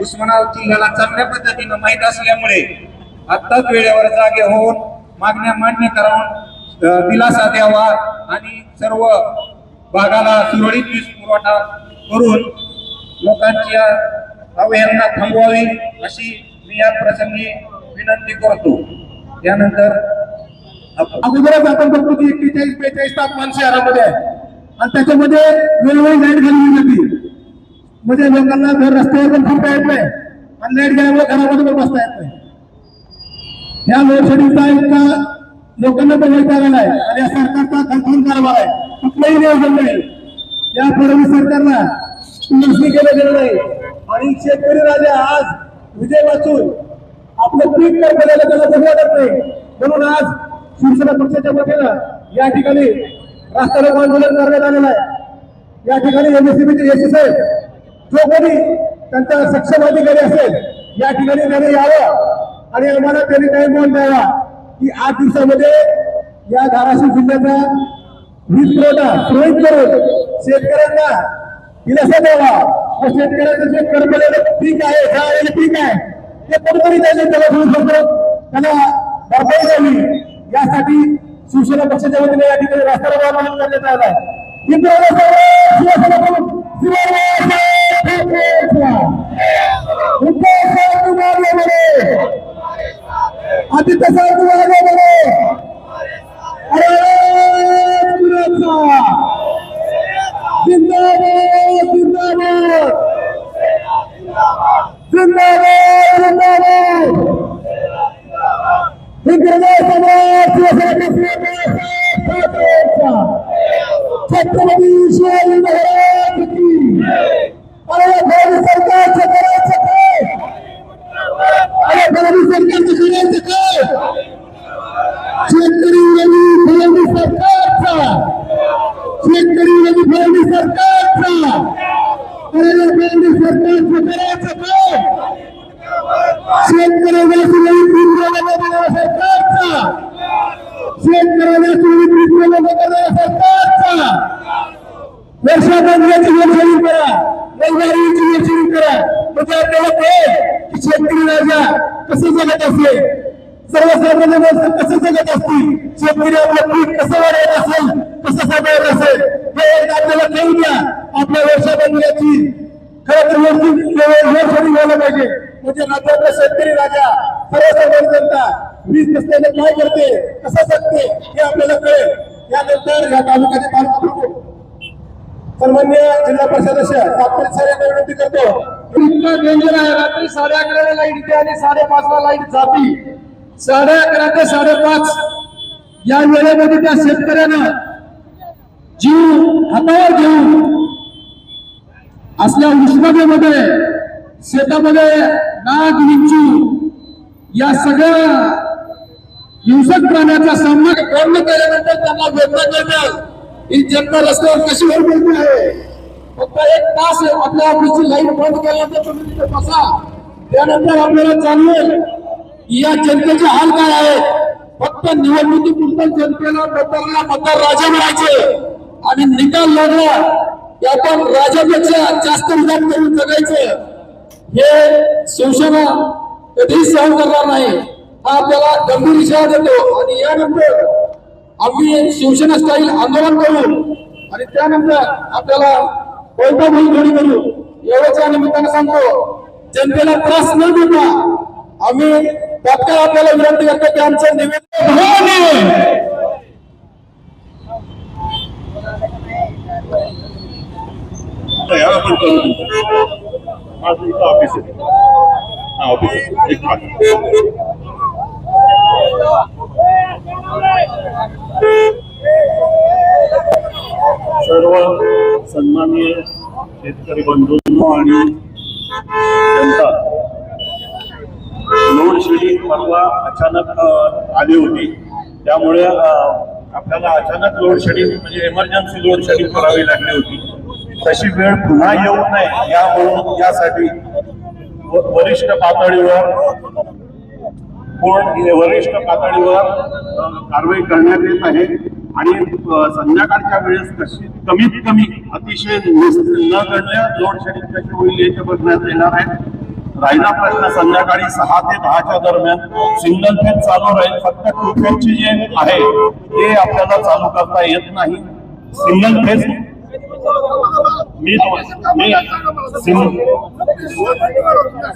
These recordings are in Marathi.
उस्मानाबाद जिल्ह्याला चांगल्या पद्धतीनं माहीत असल्यामुळे आत्ताच वेळेवर जागे होऊन मागण्या मान्य करावून दिलासा द्यावा आणि सर्व भागाला सुरळीत वीज पुरवठा करून लोकांची अवहेलना थांबवावी अशी मी या प्रसंगी विनंती करतो। त्यानंतर अगोदरच आपण बघतो की 41-42 तापमान शहरामध्ये आहे आणि त्याच्यामध्ये वेळोवेळी लाईट घालवली जाते, म्हणजे लोकांना घर रस्त्यावर पण थांबता येत नाही आणि लाईट गेल्यामुळे घरामध्ये पण बसता येत नाही। या लोडशेडिंगचा इतका लोकांना पण वैताग आलाय आणि या सरकारचा खंतून कारभार आहे, कुठलंही नियोजन नाही। या फडणवीस सरकारला दुरुस्ती केलं गेलं नाही आणि शेतकरी राजा आज विजय वाचून आपलं पीक करण्याला त्याला बघू वाटत नाही, म्हणून आज शिवसेना पक्षाच्या वतीनं या ठिकाणी रास्ता रोको आंदोलन करण्यात आलेलं आहे। या ठिकाणी एमएससीबीचे एसी साहेब जो कोणी त्यांचा सक्षम अधिकारी असेल या ठिकाणी त्याने यावं आणि आम्हाला त्यांनी टाइम बॉन्ड द्यावा की 8 दिवसामध्ये या धाराशिव जिल्ह्याचा वीज पुरवठा सुरळीत करून शेतकऱ्यांना दिलासा द्यावा व शेतकऱ्यांचं जे कर्मलेलं पीक आहे, झालेलं पीक आहे ते कुठेतरी त्याला भरपाई द्यावी यासाठी शिवसेना पक्षाच्या वतीने या ठिकाणी रास्ता रोको आंदोलन करण्यात आलं आहे। आदित्य साहेब छत्रपती शिवाजी महाराज की अरे मोदी सरकारचं करायचं काय, अरे मोदी सरकारचं करायचं काय, शेतकरी विरोधी फडणवीस सरकारचा, शेतकरी विरोधी फडणवीस सरकारचा, अरे फडणवीस सरकारचं करायचं काय, शेतकऱ्याला सुरळीत वीज पुरवठा देणाऱ्या सरकारचा, शेतकऱ्याला सुरळीत वीज पुरवठा देणाऱ्या सरकारचा वर्षाबंदीची योजना करा, रविवारीची योजना करा, म्हणजे आपल्याला कळेल की शेतकरी राजा कसं जगत असेल, सर्वसामान्य माणसं कसं जगत असतील, शेतकरी आपलं पीक कसं वाढवत असेल, कसं सांभाळत असेल हे आपल्याला कळू द्या। आपल्या वर्षाबंदीची खरं तर योजना व्हायला पाहिजे, म्हणजे राज्यातला शेतकरी राजा सर्वसामान्य जनता वीज नसल्याने काय करते, कसं जगते हे आपल्याला कळेल। यानंतर या तालुक्याचे तालुका प्रमुख सन्मान्य जिल्हा परिषद सदस्य तात्पुरते सर विनंती करतो। इतका डेंजर आहे, रात्री 11:30 ला लाईट येते आणि 5:30 ला लाईट जाती, 11:30 ते 5:30 या वेळेमध्ये त्या शेतकऱ्यानं जीव हातावर घेऊन असल्या उष्णतेमध्ये शेतामध्ये नाग विंचू या सगळ्या हिंसक प्राण्याचा सामना पूर्ण केल्यानंतर त्यांना वेदना करण्यास ही जनता रस्त्यावर कशी वर बोलते आहे। फक्त 1 तास आपल्या ऑफिसची लाईट बंद केल्यानंतर तुम्ही तिथे बसा, त्यानंतर आपल्याला जाणवेल या जनतेचे हाल काय आहेत। फक्त निवडणुकीपुरतं जनतेला मतदार राजा म्हणायचे आणि निकाल लागला की आपण राजापेक्षा जास्त विधान करून जगायचं, हे शिवसेना कधीही सहन करणार नाही, हा आपल्याला गंभीर इशारा देतो। आणि यानंतर आम्ही शिवसेना स्टाईल आंदोलन करू आणि त्यानंतर आपल्याला बैठक घडी करू, एवढ्याच्या निमित्तानं सांगतो जनतेला त्रास न देता आम्ही तात्काळ आपल्याला विनंती करतो की आमचं निवेदन सर्व सन्माननीय शेतकरी बंधूंनो आणि जनता, लोड शेडिंग परवा अचानक आली होती, त्यामुळे आपल्याला अचानक लोड शेडिंग म्हणजे इमर्जन्सी लोड शेडिंग करावी लागली होती। तशी वेळ पुन्हा येऊ नये यासाठी वरिष्ठ पातळीवर कारवाई करण्यात येत आहे आणि संध्याकाळच्या वेळेस कमीत कमी अतिशय न गणल्या लोड शेडिंग कशी होईल याच्या बघण्यात येणार आहे। राहिला प्रश्न संध्याकाळी 6 ते 10च्या दरम्यान सिंगल फेज चालू राहील. फक्त 2 फेजचे जे आहे ते आपल्याला चालू करता येत नाही. सिंगल फेज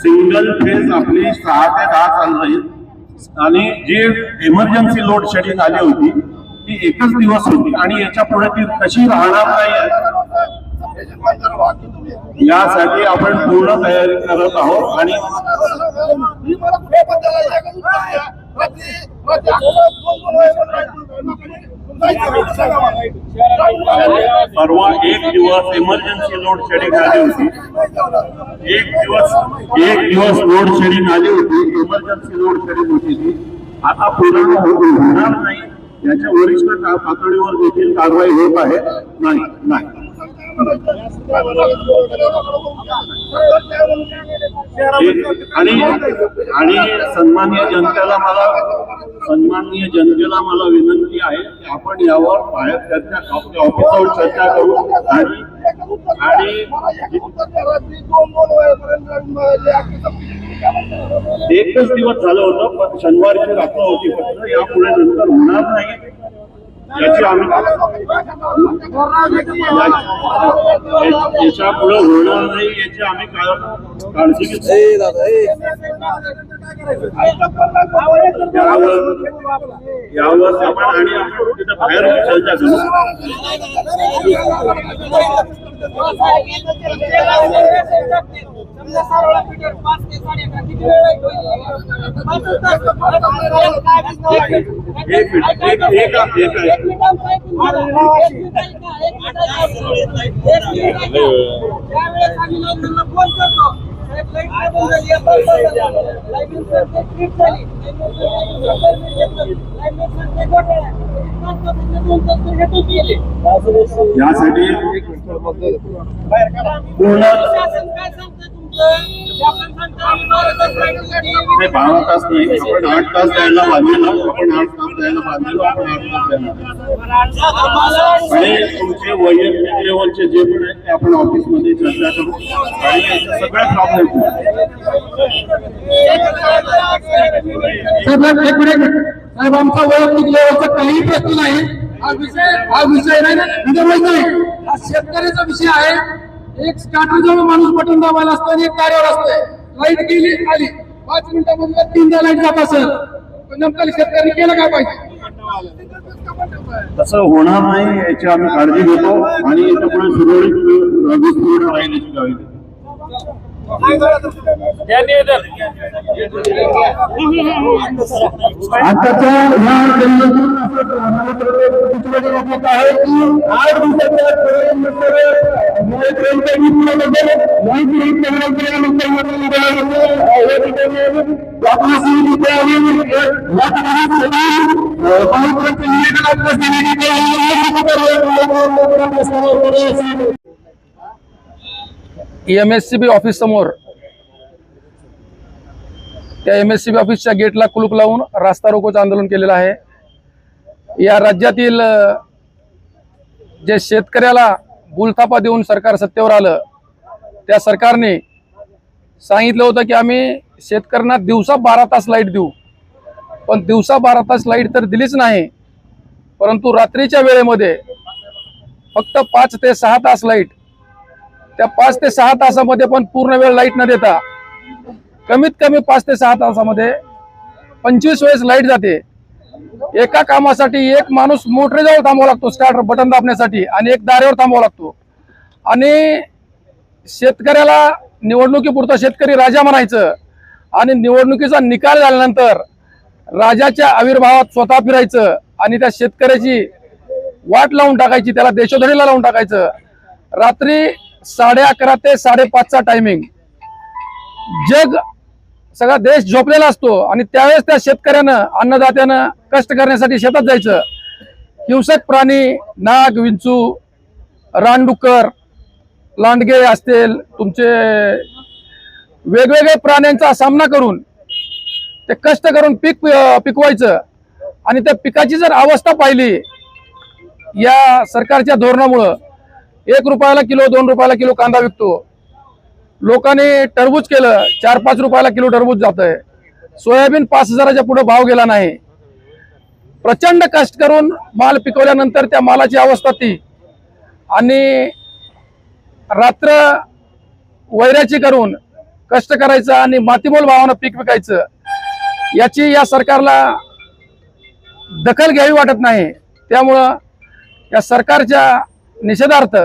सिंगल फेज आपली 6 ते 10 चालू राहील आणि जे इमर्जन्सी लोड शेडिंग आली होती ती एकच दिवस होती आणि याच्या पुढे ती तशी राहणार नाही. यासाठी आपण पूर्ण तयारी करत आहोत आणि परवा एक दिवस इमर्जन्सी लोड शेडिंग आली होती. एक दिवस लोड शेडिंग आली होती. इमर्जन्सी लोड शेडिंग होती ती आता पूर्ण होणार नाही. याच्या वरिष्ठ पातळीवर देखील कारवाई होत आहे. नाही आणि सन्माननीय जनतेला मला विनंती आहे की आपण यावर बाहेर चर्चा ऑफिसवर चर्चा करू आणि एकच दिवस झालं होतं पण शनिवारची रात्र होती फक्त. यापुढे नंतर होणार नाही याची आम्ही याच्या पुढे होणार नाही याची आम्ही काळजी घेतो. यावर आपण आणि आपण तिथं बाहेर चर्चा करू. यासाठी पूर्ण 12 तास नाही आपण 8 तास द्यायला बांधलेलो. आपण 8 तास द्यायला बांधलेलो. आपण 8 तास देणार आणि तुमचे वैयक्तिक लेवलचे जे पण आहेत ते आपण ऑफिसमध्ये चर्चा करू आणि याचे सगळे प्रॉब्लेम साहेब आमचा वैयक्तिक लेवलचा काही प्रश्न नाही. हा विषय नाही. हा शेतकऱ्याचा विषय आहे. एक स्टार्टरजवळ माणूस बटन दाबायला असतो आणि एक कार्यावर असतोय. लाईट गेली आली 5 मिनिटांमध्ये 3दा लाईट जात असेल पण नेमकं शेतकरी केलं काय पाहिजे. तसं होणार नाही याची आम्ही काळजी घेतो आणि याच्यापुढे सुरळीत वीज पुरवठा राहील याची काळजी घेतो. आताच्या आहे की 8 MSCB ऑफिस समोर त्या MSCB ऑफिसच्या गेटला कुलूप लावून रास्ता रोकोचं आंदोलन केलेलं आहे. या राज्यातील जे शेतकऱ्याला बुलथापा देऊन सरकार सत्तेवर आलं त्या सरकारने सांगितलं होतं की आम्ही शेतकऱ्यांना दिवसा 12 तास लाईट देऊ. पण दिवसा 12 तास लाईट तर दिलीच नाही परंतु रात्रीच्या वेळेमध्ये फक्त 5 ते 6 तास लाईट. त्या 5 ते 6 तासामध्ये पण पूर्ण वेळ लाईट न देता कमीत कमी 5 ते 6 तासामध्ये 25 वेळेस लाईट जाते. एका कामासाठी एक माणूस मोटरीजवळ थांबावा लागतो स्टार्टर बटन दाबण्यासाठी आणि एक दारेवर थांबावा लागतो. आणि शेतकऱ्याला निवडणुकीपुरता शेतकरी राजा म्हणायचं आणि निवडणुकीचा निकाल झाल्यानंतर राजाच्या आविर्भावात स्वतः फिरायचं आणि त्या शेतकऱ्याची वाट लावून टाकायची, त्याला देशोधडीला लावून टाकायचं. रात्री 11:30 ते 5:30चा टायमिंग. जग सगळा देश झोपलेला असतो आणि त्यावेळेस त्या शेतकऱ्यानं अन्नदात्यानं कष्ट करण्यासाठी शेतात जायचं. हिंसक प्राणी नाग, विंचू, रानडुक्कर, लांडगे असतील तुमचे वेगवेगळे प्राण्यांचा सामना करून ते कष्ट करून पीक पिकवायचं. आणि त्या पिकाची जर अवस्था पाहिली या सरकारच्या धोरणामुळं 1 रुपयाला किलो 2 रुपयाला किलो कांदा विकतो. लोकांनी टरबूज केलं, 4-5 रुपयाला किलो टरबूज जातंय. सोयाबीन 5,000च्या पुढे भाव गेला नाही. प्रचंड कष्ट करून माल पिकवल्यानंतर त्या मालाची अवस्था ती, आणि रात्र वैराची करून कष्ट करायचं आणि मातीमोल भावानं पीक विकायचं, याची या सरकारला दखल घ्यावी वाटत नाही. त्यामुळं या सरकारच्या निषेधार्थ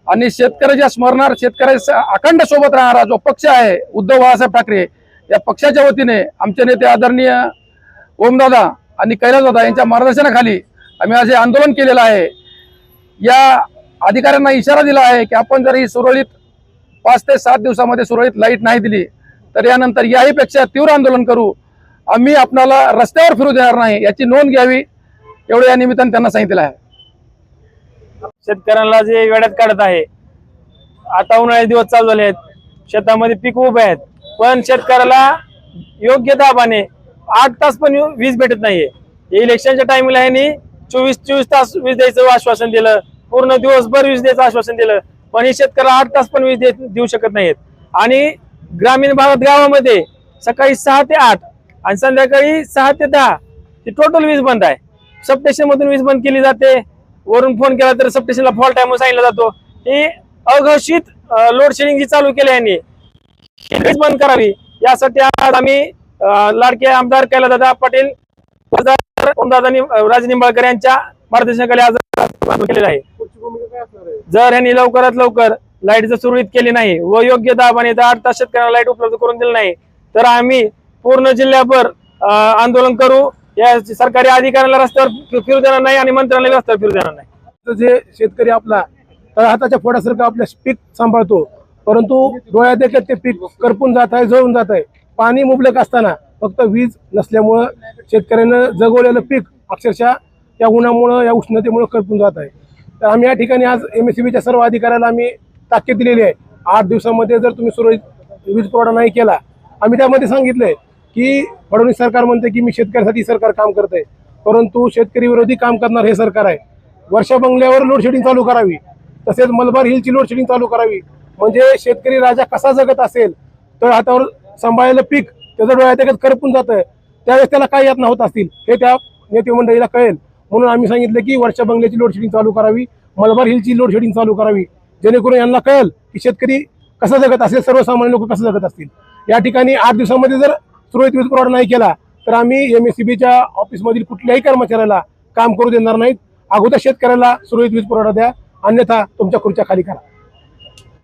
आणि शेतकऱ्याच्या स्मरणार्थ, शेतकऱ्याच्या अखंड सोबत राहणारा जो पक्ष आहे उद्धव बाळासाहेब ठाकरे, या पक्षाच्या वतीने आमचे नेते आदरणीय ओमदादा आणि कैलासदादा यांच्या मार्गदर्शनाखाली आम्ही आज हे आंदोलन केलेलं आहे. या अधिकाऱ्यांना इशारा दिला आहे की आपण जर ही सुरळीत 5 ते 7 दिवसामध्ये सुरळीत लाईट नाही दिली तर यानंतर याहीपेक्षा तीव्र आंदोलन करू. आम्ही आपणाला रस्त्यावर फिरू देणार नाही, याची नोंद घ्यावी, एवढं या निमित्ताने त्यांना सांगितलं आहे. शेतकऱ्यांना जे वेड्यात काढत आहे, आता उन्हाळ्याचे दिवस चालू झाले आहेत, शेतामध्ये पीक उभे आहेत, पण शेतकऱ्याला योग्य दाबाने 8 तास पण वीज भेटत नाहीये. इलेक्शनच्या टाइमला ह्यांनी 24 तास वीज द्यायचं आश्वासन दिलं, पूर्ण दिवसभर वीज द्यायचं आश्वासन दिलं, पण हे शेतकऱ्याला 8 तास पण वीज देऊ शकत नाहीत. आणि ग्रामीण भागात, गावामध्ये सकाळी 6 ते 8 आणि संध्याकाळी 6 ते 10 ती टोटल वीज बंद आहे. सबस्टेशन मधून वीज बंद केली जाते, वरून फोन केला तर सबस्टेशनला फॉल्ट आहे म्हणून सांगितलं जातो. ही अघोषित लोड शेडिंग जी चालू केली यांनी, वीज बंद करावी, यासाठी आज आम्ही लाडके आमदार कैलासदादा पाटील, ओमदादा राज निंबाळकर यांच्या मार्गदर्शनाखाली आज आंदोलन केलेलं आहे. जर यांनी लवकरात लवकर लाईट जर सुरळीत केली नाही व योग्य दाबाने 8 तास शेतकऱ्यांना लाईट उपलब्ध करून दिली नाही तर आम्ही पूर्ण जिल्ह्याभर आंदोलन करू. या सरकारी अधिकाऱ्यांना रस्त्यावर फिरू देणार नाही आणि मंत्र्यांना रस्त्यावर फिरू देणार नाही. जे शेतकरी आपला हाताच्या फोडासारखं आपलं पीक सांभाळतो, परंतु डोळ्यात देखत ते पीक करपून जात आहे, जळून जात आहे. पाणी मुबलक असताना फक्त वीज नसल्यामुळं शेतकऱ्यानं जगवलेलं पीक अक्षरशः या उन्हामुळं, या उष्णतेमुळे करपून जात आहे. तर आम्ही या ठिकाणी आज MSEBच्या सर्व अधिकाऱ्याला आम्ही ताकीद दिलेली आहे, 8 दिवसामध्ये जर तुम्ही सुरळीत वीज पुरवठा नाही केला, आम्ही त्यामध्ये सांगितलंय की फडणवीस सरकार म्हणते की मी शेतकऱ्यासाठी सरकार काम करतंय, परंतु शेतकरी विरोधी काम करणार हे सरकार आहे. वर्षा बंगल्यावर लोड शेडिंग चालू करावी, तसेच मलबार हिलची लोड शेडिंग चालू करावी. म्हणजे शेतकरी राजा कसा जगत असेल, तर हातावर सांभाळलेलं पीक त्याचं डोळ्यात करपून जातं, त्यावेळेस त्याला काय यातना होत असतील हे त्या नेते मंडळीला कळेल. म्हणून आम्ही सांगितलं की वर्षा बंगल्याची लोड शेडिंग चालू करावी, मलबार हिलची लोड शेडिंग चालू करावी, जेणेकरून यांना कळेल की शेतकरी कसा जगत असेल, सर्वसामान्य लोक कसं जगत असतील. या ठिकाणी 8 दिवसामध्ये जर सुरळीत वीज पुरवठा नाही केला तर आम्ही MSEBच्या ऑफिसमधील कुठल्याही कर्मचाऱ्याला काम करू देणार नाहीत. अगोदर शेतकऱ्याला सुरळीत वीज पुरवठा द्या, अन्यथा तुमच्या खुर्च्या खाली करा.